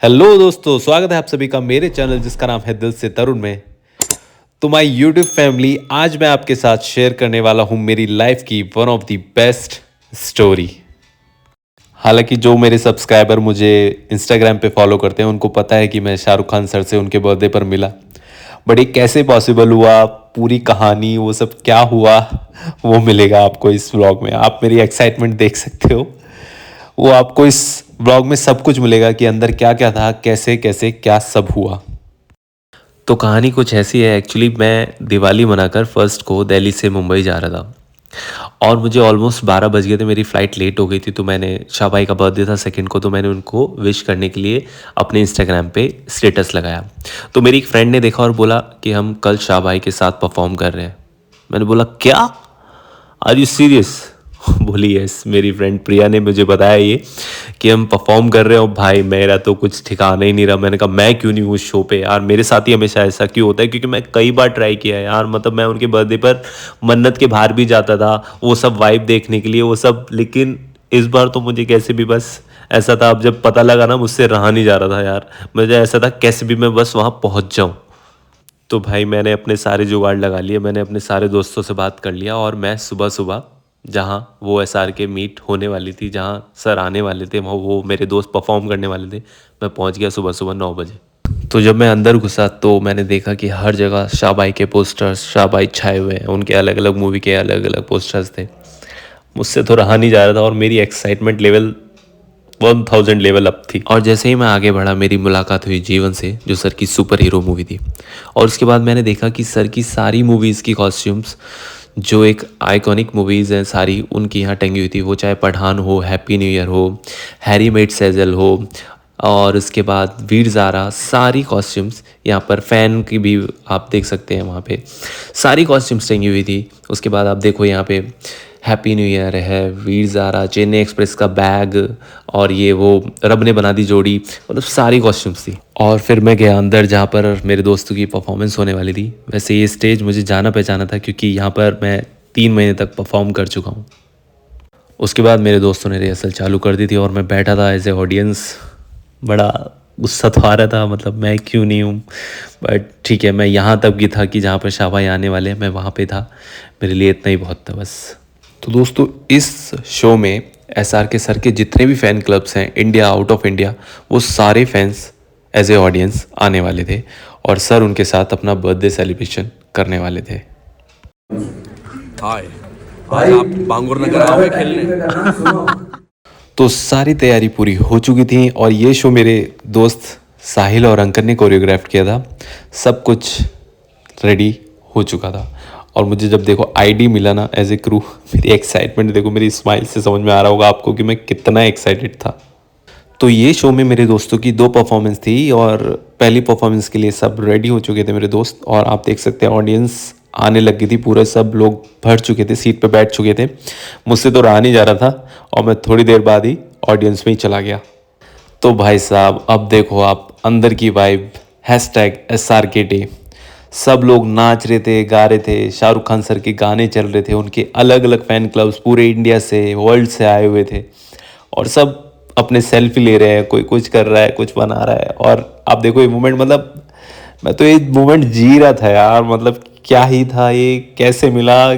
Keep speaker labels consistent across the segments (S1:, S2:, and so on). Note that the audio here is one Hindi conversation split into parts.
S1: हेलो दोस्तों, स्वागत है आप सभी का मेरे चैनल जिसका नाम है दिल से तरुण में। तो माय यूट्यूब फैमिली, आज मैं आपके साथ शेयर करने वाला हूँ मेरी लाइफ की one of the best story. हालांकि जो मेरे सब्सक्राइबर मुझे इंस्टाग्राम पे फॉलो करते हैं उनको पता है कि मैं शाहरुख खान सर से उनके बर्थडे पर मिला। बट ये कैसे पॉसिबल हुआ, पूरी कहानी वो सब क्या हुआ, वो मिलेगा आपको इस व्लॉग में। आप मेरी एक्साइटमेंट देख सकते हो। वो आपको इस ब्लॉग में सब कुछ मिलेगा कि अंदर क्या क्या था, कैसे कैसे क्या सब हुआ। तो कहानी कुछ ऐसी है। एक्चुअली मैं दिवाली मनाकर फर्स्ट को दिल्ली से मुंबई जा रहा था और मुझे ऑलमोस्ट 12 बज गए थे। मेरी फ़्लाइट लेट हो गई थी। तो मैंने शाह भाई का बर्थडे था सेकंड को, तो मैंने उनको विश करने के लिए अपने इंस्टाग्राम पे स्टेटस लगाया। तो मेरी एक फ्रेंड ने देखा और बोला कि हम कल शाह भाई के साथ परफॉर्म कर रहे हैं। मैंने बोला क्या, आर यू सीरियस? बोली यस। मेरी फ्रेंड प्रिया ने मुझे बताया ये कि हम परफॉर्म कर रहे हो। भाई मेरा तो कुछ ठिकाना ही नहीं रहा। मैंने कहा मैं क्यों नहीं हूँ उस शो पे यार, मेरे साथ ही हमेशा ऐसा क्यों होता है? क्योंकि मैं कई बार ट्राई किया है यार। मतलब मैं उनके बर्थडे पर मन्नत के बाहर भी जाता था वो सब वाइब देखने के लिए, वो सब। लेकिन इस बार तो मुझे कैसे भी बस ऐसा था, अब जब पता लगा ना मुझसे रहा नहीं जा रहा था यार। मुझे ऐसा था कैसे भी मैं बस वहाँ पहुँच जाऊँ। तो भाई मैंने अपने सारे जुगाड़ लगा लिए, मैंने अपने सारे दोस्तों से बात कर लिया और मैं सुबह सुबह जहाँ वो एसआर के मीट होने वाली थी, जहाँ सर आने वाले थे, वहाँ वो मेरे दोस्त परफॉर्म करने वाले थे, मैं पहुँच गया सुबह सुबह 9 बजे। तो जब मैं अंदर घुसा तो मैंने देखा कि हर जगह शाह भाई के पोस्टर्स, शाह भाई छाए हुए हैं। उनके अलग अलग मूवी के अलग अलग पोस्टर्स थे। मुझसे तो रहा नहीं जा रहा था और मेरी एक्साइटमेंट लेवल 1000 लेवल अप थी। और जैसे ही मैं आगे बढ़ा मेरी मुलाकात हुई जीवन से, जो सर की सुपर हीरो मूवी थी। और उसके बाद मैंने देखा कि सर की सारी मूवीज़ की कॉस्ट्यूम्स, जो एक आइकॉनिक मूवीज़ हैं सारी, उनकी यहाँ टंगी हुई थी। वो चाहे पठान हो, हैप्पी न्यू ईयर हो, हैरी मेट सेजल हो, और उसके बाद वीर ज़ारा, सारी कॉस्ट्यूम्स यहाँ पर फ़ैन की भी आप देख सकते हैं। वहाँ पे सारी कॉस्ट्यूम्स टंगी हुई थी। उसके बाद आप देखो यहाँ पे हैप्पी न्यू ईयर है, वीर ज़ारा, चेन्नई एक्सप्रेस का बैग, और ये वो रब ने बना दी जोड़ी, मतलब सारी कॉस्ट्यूम्स थी। और फिर मैं गया अंदर जहाँ पर मेरे दोस्तों की परफॉर्मेंस होने वाली थी। वैसे ये स्टेज मुझे जाना पहचाना था क्योंकि यहाँ पर मैं 3 महीने तक परफॉर्म कर चुका हूँ। उसके बाद मेरे दोस्तों ने रिहर्सल चालू कर दी थी और मैं बैठा था एज ए ऑडियंस। बड़ा गुस्सा तो आ रहा था, मतलब मैं क्यों नहीं हूँ। बट ठीक है, मैं यहाँ तक भी था कि जहाँ पर शाह भाई आने वाले हैं मैं वहाँ पे था। मेरे लिए इतना ही बहुत था बस। तो दोस्तों, इस शो में एसआर के सर के जितने भी फ़ैन क्लब्स हैं इंडिया, आउट ऑफ इंडिया, वो सारे फैंस एज ए ऑडियंस आने वाले थे और सर उनके साथ अपना बर्थडे सेलिब्रेशन करने वाले थे।
S2: हाय, आज आप बांगुर नगर आओगे खेलने?
S1: तो सारी तैयारी पूरी हो चुकी थी और ये शो मेरे दोस्त साहिल और अंकन ने कोरियोग्राफ किया था। सब कुछ रेडी हो चुका था और मुझे जब देखो आईडी मिला ना एज ए क्रू, मेरी एक्साइटमेंट देखो, मेरी स्माइल से समझ में आ रहा होगा आपको कि मैं कितना एक्साइटेड था। तो ये शो में मेरे दोस्तों की 2 परफॉर्मेंस थी और पहली परफॉर्मेंस के लिए सब रेडी हो चुके थे मेरे दोस्त, और आप देख सकते हैं ऑडियंस आने लग गई थी। पूरे सब लोग भर चुके थे, सीट पे बैठ चुके थे। मुझसे तो रहा नहीं जा रहा था और मैं थोड़ी देर बाद ही ऑडियंस में ही चला गया। तो भाई साहब, अब देखो आप अंदर की वाइब, #SRKT, सब लोग नाच रहे थे, गा रहे थे। शाहरुख खान सर के गाने चल रहे थे। उनके अलग अलग फ़ैन क्लब्स पूरे इंडिया से, वर्ल्ड से आए हुए थे और सब अपने सेल्फी ले रहे हैं। कोई कुछ कर रहा है, कुछ बना रहा है। और आप देखो ये मोमेंट, मतलब मैं तो ये मोमेंट जी रहा था यार। मतलब क्या ही था ये, कैसे मिला,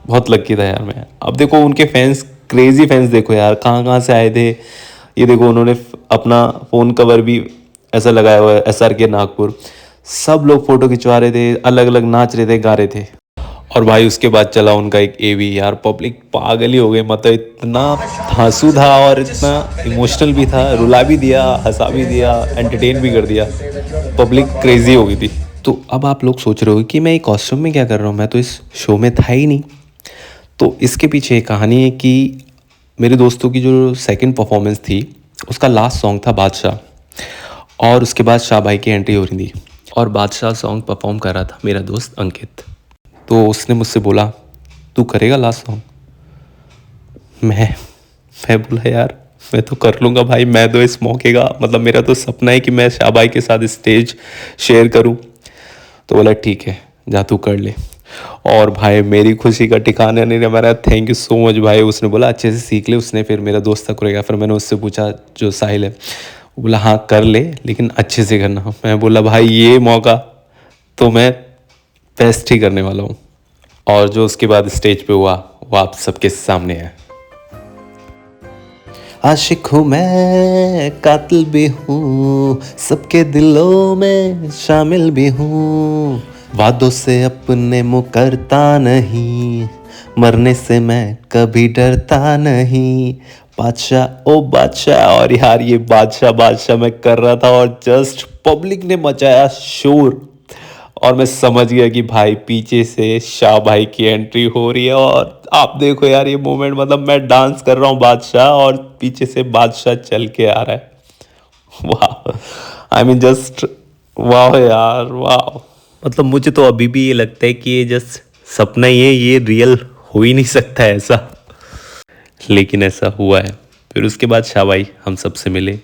S1: बहुत लकी था यार मैं। अब देखो उनके फैंस, क्रेजी फैंस देखो यार, कहाँ कहाँ से आए थे। ये देखो उन्होंने अपना फ़ोन कवर भी ऐसा लगाया हुआ है एसआर के नागपुर। सब लोग फ़ोटो खिंचवा रहे थे, अलग अलग नाच रहे थे, गा रहे थे। और भाई उसके बाद चला उनका एक एवी। यार पब्लिक पागल ही हो गई, मतलब इतना धांसू था और इतना इमोशनल भी था। रुला भी दिया, हंसा भी दिया, एंटरटेन भी कर दिया। पब्लिक क्रेजी हो गई थी। तो अब आप लोग सोच रहे हो कि मैं ये कॉस्ट्यूम में क्या कर रहा हूँ, मैं तो इस शो में था ही नहीं। तो इसके पीछे एक कहानी है कि मेरे दोस्तों की जो सेकंड परफॉर्मेंस थी उसका लास्ट सॉन्ग था बादशाह, और उसके बाद शाह भाई की एंट्री हो रही थी और बादशाह सॉन्ग परफॉर्म कर रहा था मेरा दोस्त अंकित। तो उसने मुझसे बोला तू करेगा लास्ट सॉन्ग? मैं बोला यार मैं तो कर लूँगा भाई, मैं तो इस मौके का, मतलब मेरा तो सपना है कि मैं शाह भाई के साथ स्टेज शेयर करूँ। तो बोला ठीक है, जा तू कर ले। और भाई मेरी खुशी का ठिकाना नहीं रहा। मेरा थैंक यू सो मच भाई। उसने बोला अच्छे से सीख ले। उसने फिर मेरा दोस्त था कोरियोग्राफर, मैंने उससे पूछा जो साहिल है, बोला हाँ कर ले, लेकिन अच्छे से करना। मैं बोला भाई ये मौका तो मैं बेस्ट ही करने वाला हूँ। और जो उसके बाद स्टेज पे हुआ वो आप सबके सामने है। आशिक हूँ मैं, कातिल भी हूँ, सबके दिलों में शामिल भी हूँ। वादों से अपने मुकरता नहीं, मरने से मैं कभी डरता नहीं। बादशाह ओ बादशाह। और यार ये बादशाह बादशाह मैं कर रहा था और जस्ट पब्लिक ने मचाया शोर। और मैं समझ गया कि भाई पीछे से शाह भाई की एंट्री हो रही है। और आप देखो यार ये मोमेंट, मतलब मैं डांस कर रहा हूँ बादशाह और पीछे से बादशाह चल के आ रहा है। वाह, आई मीन जस्ट वाह यार वाह। मतलब मुझे तो अभी भी ये लगता है कि ये जस्ट सपना ही है, ये रियल हो ही नहीं सकता है ऐसा, लेकिन ऐसा हुआ है। फिर उसके बाद शाह भाई हम सबसे मिले,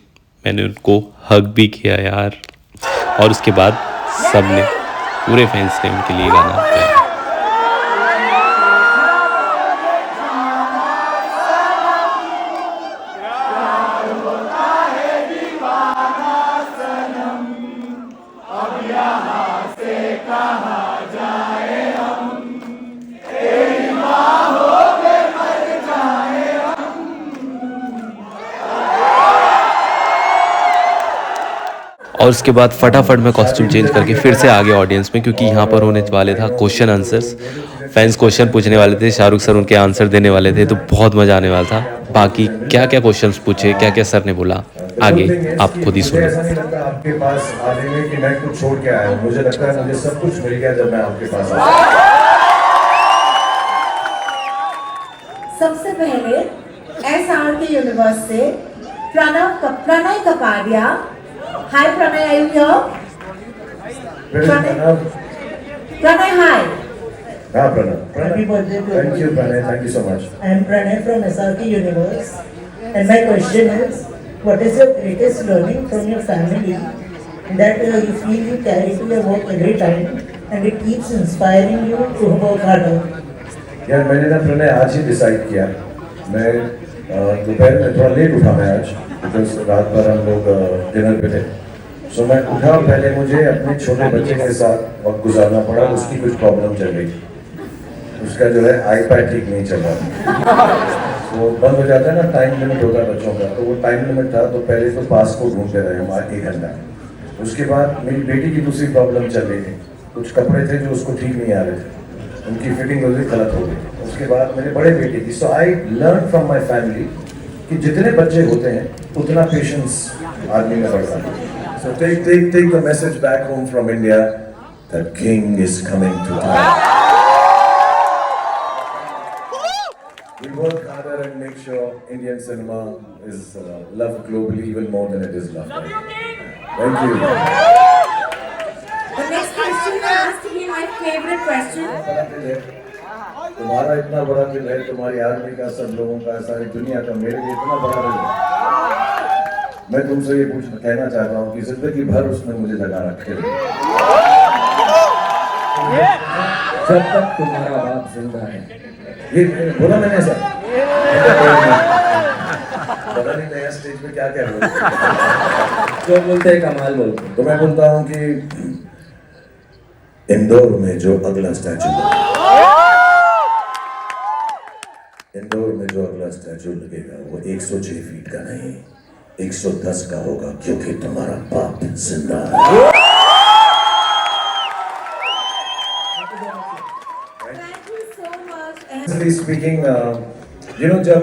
S1: मैंने उनको हग भी किया यार। और उसके बाद सबने, पूरे फैंस ने उनके लिए गाना गाया। और उसके बाद फटाफट मैं कॉस्ट्यूम चेंज करके फिर से आ गया ऑडियंस में, क्योंकि यहाँ पर होने वाले था क्वेश्चन आंसर्स। फैंस क्वेश्चन पूछने वाले थे, शाहरुख सर उनके आंसर देने वाले थे, तो बहुत मज़ा आने वाला था। बाकी क्या क्या क्वेश्चंस पूछे, क्या क्या सर ने बोला, आगे आप खुद ही सुनो।
S3: ऐसा नहीं लगता आपके पास आने में कि मैं कुछ छोड़ के आया हूँ। मुझे लगता है मुझे सब कुछ मिल गया जब मैं आपके पास आया।
S4: सबसे पहले SRK यूनिवर्स से Pranay Kapadia. Hi Pranay, are you here? Pranay hi.
S3: हाँ Pranay,
S5: Happy birthday to
S3: thank you Pranay, thank you so much.
S5: I am Pranay from SRK Universe, and my question is, what is your greatest learning from your family that you feel you carry to your work every time, and it keeps inspiring you to work harder?
S3: यार मैंने ना प्रणय आज ही डिसाइड किया। मैं दोपहर में थोड़ा लेट उठा मैं आज, बिकॉज रात भर हम लोग डिनर पे थे। सो मैं उठा, पहले मुझे अपने छोटे बच्चे के साथ वक्त गुजारना पड़ा। उसकी कुछ प्रॉब्लम चल रही थी, उसका जो है आईपैड ठीक नहीं चल रहा। वो बंद हो जाता है ना, टाइम लिमिट होता है बच्चों का, तो वो टाइम लिमिट था। तो पहले तो पास को ढूंढते रहे हम 1 घंटा। उसके बाद मेरी बेटी की दूसरी प्रॉब्लम चल रही थी, कुछ कपड़े थे जो उसको ठीक नहीं आ रहे थे, उनकी फिटिंग वगैरह गलत हो गई। उसके बाद मेरे बड़े बेटे की। So I learn from my family कि जितने बच्चे होते हैं उतना पेशेंस आदमी में बढ़ता है। So take the message back home from India, the king is coming to town. We work harder and make sure Indian cinema is loved globally even more than it is loved. Love you, King! Thank you.
S4: The next question has to be my favorite question.
S3: तुम्हारा इतना बड़ा दिल है, तुम्हारी आर्मी का, सब लोगों का, सारी दुनिया का, मेरे लिए इतना बड़ा दिल है। मैं तुमसे ये कहना चाहता हूँ कि जिंदगी भर उसने मुझे जगा रखे।
S6: जब तक तुम्हारा बाप जिंदा है।
S3: ये बोला मैंने ऐसा? पता नहीं नया स्टेज पे क्या कह रहे हो।
S6: जो बोलते हैं कमाल बोलते हैं।
S3: तो मैं बोलता हूँ कि इंदौर में जो अगला स्टैचू लगेगा वो 106 फीट का नहीं, 110 का होगा, क्योंकि तुम्हारा बाप जिंदा है।
S4: Thank you so much.
S3: Speaking, जब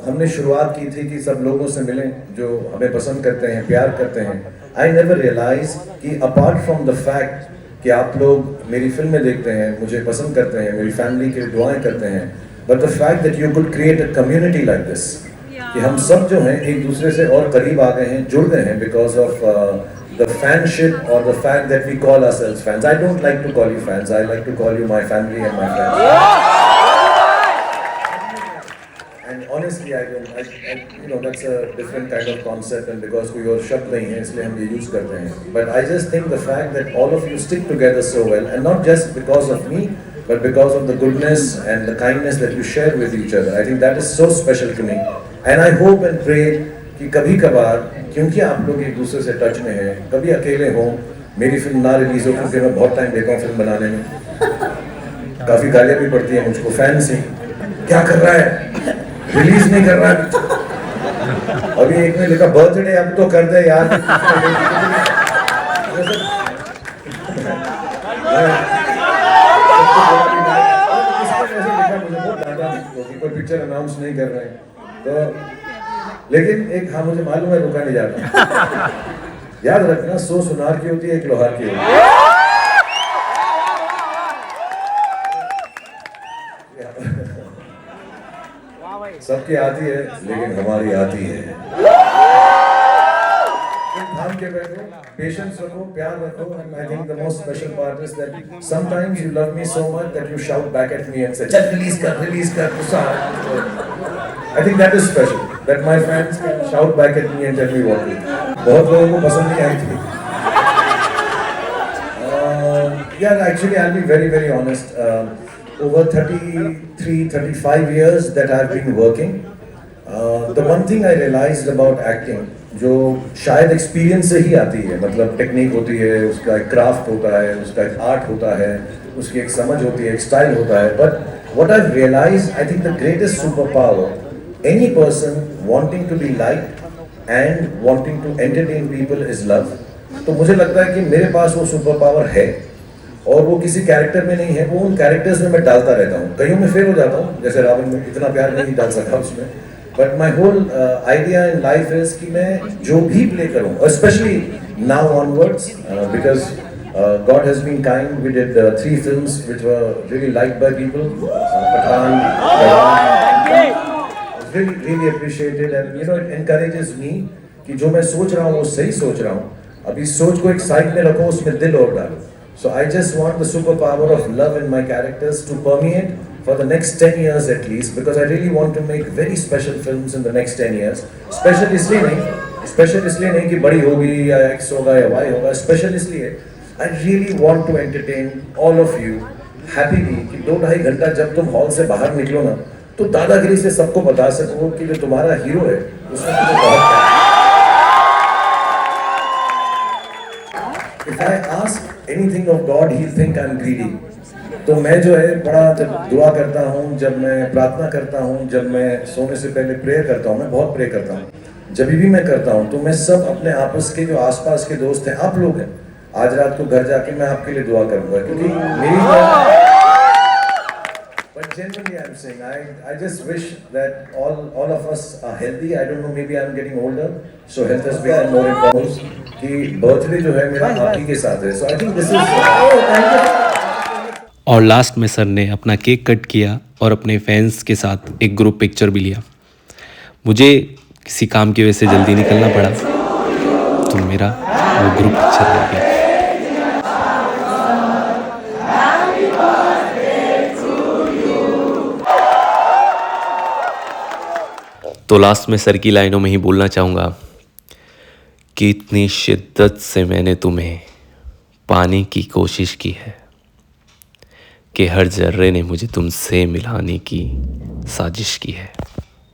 S3: हमने शुरुआत की थी कि सब लोगों से मिलें जो हमें पसंद करते हैं, प्यार करते हैं, आई नेवर रियलाइज कि अपार्ट फ्रॉम द फैक्ट कि आप लोग मेरी फिल्में देखते हैं, मुझे पसंद करते हैं, मेरी फैमिली के दुआएं करते हैं, but the fact that you could create a community like this, कि हम सब जो हैं एक दूसरे से और करीब आ गए हैं, जुड़ गए हैं, because of the fanship or the fact that we call ourselves fans. I don't like to call you fans. I like to call you my family and my friends. And honestly, that's a different kind of concept, and because कोई और शब्द नहीं है इसलिए हम ये use करते हैं. But I just think the fact that all of you stick together so well, and not just because of me, but because of the goodness and the kindness that you share with each other. I think that is so special to me. And I hope and pray कि कभी कभार क्योंकि आप लोग एक दूसरे से टच में हैं, कभी अकेले हों, मेरी फिल्म ना रिलीज हो क्योंकि मैं बहुत टाइम देता हूँ फिल्म बनाने में, काफ़ी गालियाँ भी पड़ती हैं मुझको फैन से, क्या कर रहा है, रिलीज नहीं कर रहा है। अभी एक ने लिखा बर्थडे अब तो कर दे यार। कोई पिक्चर अनाउंस नहीं कर रहे हैं तो, लेकिन एक हाँ मुझे मालूम है रुका नहीं जाता। याद रखना 100 सुनार की होती है, 1 लोहार की होती है। सबकी आती है लेकिन हमारी आती है। थाम के बैठो, पेशेंस रखो, प्यार रखो, and I think the most special part is that sometimes you love me so much that you shout back at me and say, "चल release कर, गुस्सा." I think that is special, that my fans can shout back at me and tell me what to do. बहुत लोगों को पसंद नहीं आई थी। Yeah, actually I'll be very very honest. Over 35 years that I've been working, the one thing I realized about acting, जो शायद एक्सपीरियंस से ही आती है, मतलब टेक्निक होती है, उसका एक क्राफ्ट होता है, उसका एक आर्ट होता है, उसकी एक समझ होती है, एक स्टाइल होता है, but what I realize, I think the greatest super power any person wanting to be liked and wanting to entertain people is love. तो मुझे लगता है कि मेरे पास वो सुपर पावर है, और वो किसी कैरेक्टर में नहीं है, वो उन कैरेक्टर्स में मैं डालता रहता हूँ। कईयों में फेल हो जाता हूँ, जैसे रावण में इतना प्यार नहीं डाल सका उसमें, but my whole idea in life is कि मैं जो भी प्ले करूँ, specially now onwards, because God has been kind. We did 3 films which were really liked by people. Pathaan, really appreciated, and you know it encourages me कि जो मैं सोच रहा हूँ वो सही सोच रहा हूँ। अभी सोच को एक साइड में रखो, उसमें दिल और डालो। So I just want the superpower of love in my characters to permeate for the next 10 years at least, because I really want to make very special films in the next 10 years. Special इसलिए नहीं कि बड़ी होगी या X होगा या Y होगा, special इसलिए I really want to entertain all of you happily कि 2-2.5 घंटा जब तुम हॉल से बाहर निकलो ना, तो दादागिरी से सबको बता सको कि जो तुम्हारा हीरो है उसमें तुम्हें बहुत प्यार है। If I ask anything of God, he'll think I'm greedy. तो मैं जो है बड़ा, जब दुआ करता हूँ, जब मैं प्रार्थना करता हूँ, जब मैं सोने से पहले प्रेयर करता हूँ, मैं बहुत प्रे करता हूँ। जब भी मैं करता हूँ तो मैं सब अपने आपस के जो आसपास के दोस्त हैं, आप लोग हैं, आज रात को घर जाके मैं आपके लिए दुआ करूँगा, क्योंकि मेरी But generally I'm saying, I just wish that all of us are healthy. I don't know, maybe I'm getting older, so health has become more important. कि बर्थडे जो है मेरा आप ही के साथ है, so I think this is
S1: और लास्ट में सर ने अपना केक कट किया और अपने फैंस के साथ एक ग्रुप पिक्चर भी लिया। मुझे किसी काम की वजह से जल्दी निकलना पड़ा, तो मेरा वो ग्रुप पिक्चर हो गया। तो लास्ट में सर की लाइनों में ही बोलना चाहूँगा कि इतनी शिद्दत से मैंने तुम्हें पाने की कोशिश की है कि हर जर्रे ने मुझे तुमसे मिलाने की साजिश की है।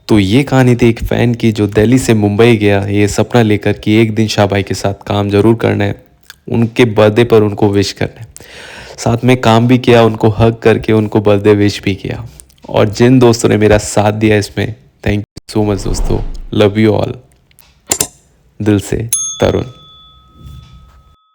S1: तो ये कहानी थी एक फ़ैन की जो दिल्ली से मुंबई गया ये सपना लेकर कि एक दिन शाहबाई के साथ काम ज़रूर करना है, उनके बर्थडे पर उनको विश करना है। साथ में काम भी किया, उनको हग करके उनको बर्थडे विश भी किया। और जिन दोस्तों ने मेरा साथ दिया इसमें, थैंक यू सो मच दोस्तों, लव यू ऑल। दिल से तरुण।